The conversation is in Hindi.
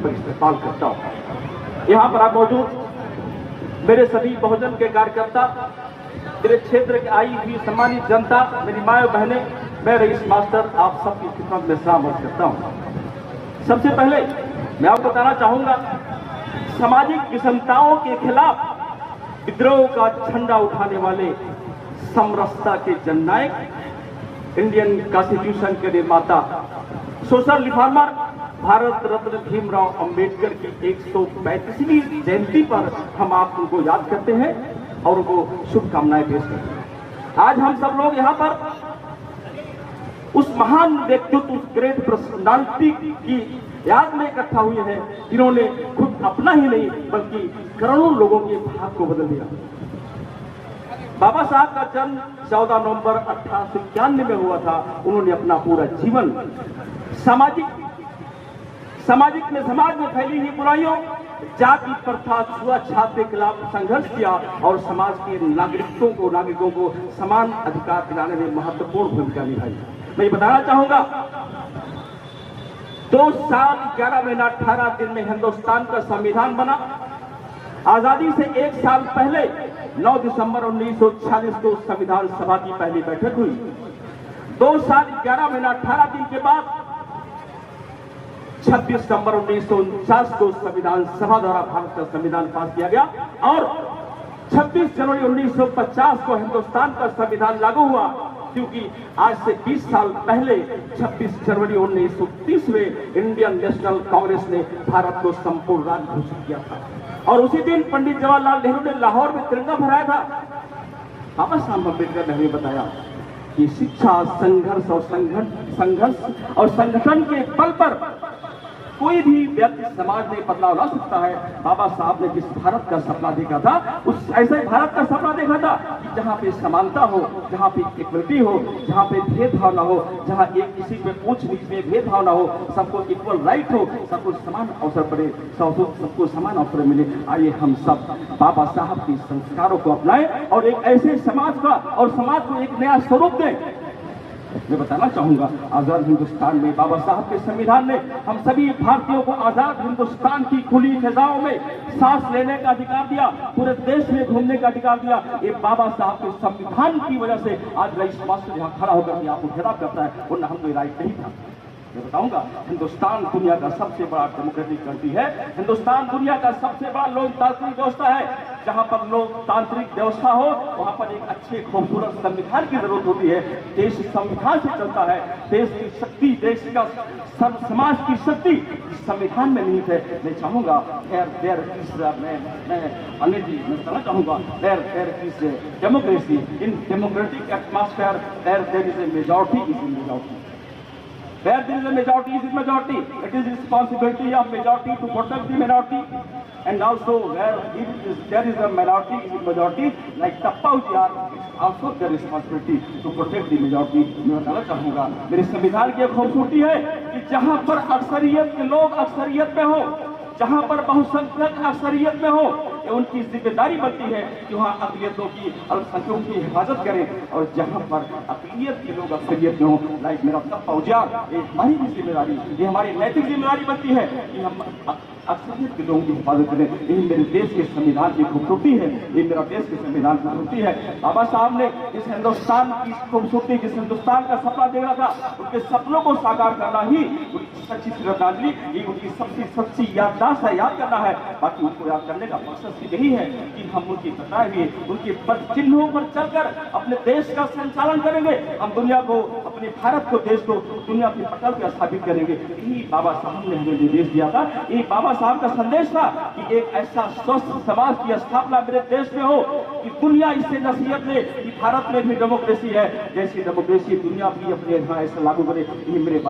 पर इस्तेमाल करता हूँ। यहाँ पर आप मौजूद मेरे सभी बहुजन के कार्यकर्ता, मेरे क्षेत्र की आई हुई सम्मानित जनता, मेरी माएँ बहनें, मैं रईस मास्टर आप सबकी खिदमत में सलाम अर्ज करता हूँ। सबसे पहले मैं आपको बताना चाहूंगा, सामाजिक विषमताओं के खिलाफ विद्रोह का झंडा उठाने वाले समरसता के जननायक, इंडियन कॉन्स्टिट्यूशन के निर्माता, सोशल रिफॉर्मर, भारत रत्न भीमराव अंबेडकर की 135वीं जयंती पर हम आप उनको याद करते हैं और उनको शुभकामनाएं पेश करते हैं। आज हम सब लोग यहाँ पर उस महान व्यक्तित्व, उस ग्रेट पर्सनालिटी की याद में इकट्ठा हुए हैं जिन्होंने खुद अपना ही नहीं बल्कि करोड़ों लोगों के भाग को बदल दिया। बाबा साहब का जन्म 14 नवंबर 1891 में हुआ था। उन्होंने अपना पूरा जीवन समाज में फैली हुई बुराइयों, जाति प्रथा, छुआछूत के खिलाफ संघर्ष किया और समाज के नागरिकों को समान अधिकार दिलाने में महत्वपूर्ण भूमिका निभाई। मैं ये बताना चाहूंगा, 2 साल 11 महीना 18 दिन में हिंदुस्तान का संविधान बना। आजादी से 1 साल पहले 9 दिसंबर 1946 को संविधान सभा की पहली बैठक हुई। 2 साल 11 महीना 18 दिन के बाद 26 सितंबर 1949 को संविधान सभा द्वारा भारत का संविधान पास किया गया और 26 जनवरी 1950 को हिंदुस्तान का संविधान लागू हुआ, क्योंकि आज से 20 साल पहले 26 जनवरी 1930 में इंडियन नेशनल कांग्रेस ने भारत को संपूर्ण राज्य घोषित किया था और उसी दिन पंडित जवाहरलाल नेहरू ने लाहौर में तिरंगा फहराया था। बाबा साहब अम्बेडकर ने हमें बताया कि शिक्षा, संघर्ष और संगठन के बल पर कोई भी व्यक्ति समाज में बदलाव ला सकता है। बाबा साहब ने जिस भारत का सपना देखा था, उस ऐसे भारत का सपना देखा था कि जहाँ पे समानता हो, जहाँ पे इक्वलिटी हो, जहाँ पे भेदभाव ना हो, जहाँ एक किसी पे ऊंच नीच में भेदभाव ना हो, सबको इक्वल राइट हो, सबको समान अवसर पड़े, सबको समान अवसर मिले। आइए हम सब बाबा साहब के संस्कारों को अपनाएं और एक ऐसे समाज को एक नया स्वरूप दें। मैं बताना चाहूंगा, आजाद हिंदुस्तान में बाबा साहब के संविधान ने हम सभी भारतीयों को आजाद हिंदुस्तान की खुली फिजाओं में सांस लेने का अधिकार दिया, पूरे देश में घूमने का अधिकार दिया। ये बाबा साहब के संविधान की वजह से आज रईस मास्टर यहाँ खड़ा होकर आपको खिताब करता है, वरना हम कोई राइट नहीं था। मैं बताऊंगा, हिंदुस्तान दुनिया का सबसे बड़ा डेमोक्रेटिक कंट्री है। हिंदुस्तान दुनिया का सबसे बड़ा लोकतांत्रिक व्यवस्था है। जहां पर लोकतांत्रिक व्यवस्था हो, वहां पर एक अच्छे खूबसूरत संविधान की जरूरत होती है। देश संविधान से चलता है। देश की शक्ति, देश का समाज की शक्ति संविधान में निहित है। मैं चाहूंगा मैं कहना चाहूंगा, democracy in democratic atmosphere there is a majority is in majority. Where there is a majority is majority. It is the responsibility of majority to protect the minority. And also where there is a minority is majority, like Tappa Ujjar, it's also their responsibility to protect the majority. मैं बताना चाहूँगा, मेरे संविधान की खूबसूरती है कि जहाँ पर अक्सरियत के लोग अक्सरियत में हो, जहाँ पर बहुसंख्यक अक्सरियत में हो, उनकी जिम्मेदारी बनती है कि वहाँ अक़लियतों की, अल्पसंख्यकों की हिफाजत करें। और जहाँ पर अक़लियत के लोग अक्सरियत में हो, लाइक मेरा तप्पा उजियार, ये हमारी भी जिम्मेदारी, ये हमारी नैतिक जिम्मेदारी बनती है कि हम अक्सरियत के लोगों की हिफाजत करें। यही मेरे देश के संविधान की खूबसूरती है, ये मेरा देश के संविधान की खूबसूरती है। बाबा साहब ने इस हिंदुस्तान की खूबसूरती, जिस हिंदुस्तान का सपना देखा था, उनके सपनों को साकार करना ही उनकी सच्ची श्रद्धांजलि, ये उनकी सबसे सच्ची याददाश्त है, याद करना है। बाकी उनको याद करने का मकसद यही है कि हम उनकी बताए हुए उनके पद चिन्हों पर चलकर अपने देश का संचालन करेंगे। हम दुनिया को, अपने भारत को, देश को दुनिया के पटल पर स्थापित करेंगे। यही बाबा साहब ने हमें निर्देश दिया था। ये बाबा साहब का संदेश था कि एक ऐसा स्वस्थ समाज की स्थापना मेरे देश में हो कि दुनिया इससे नसीहत ले कि भारत में भी डेमोक्रेसी है, जैसी डेमोक्रेसी दुनिया भी अपने यहाँ ऐसा लागू करे। ये मेरे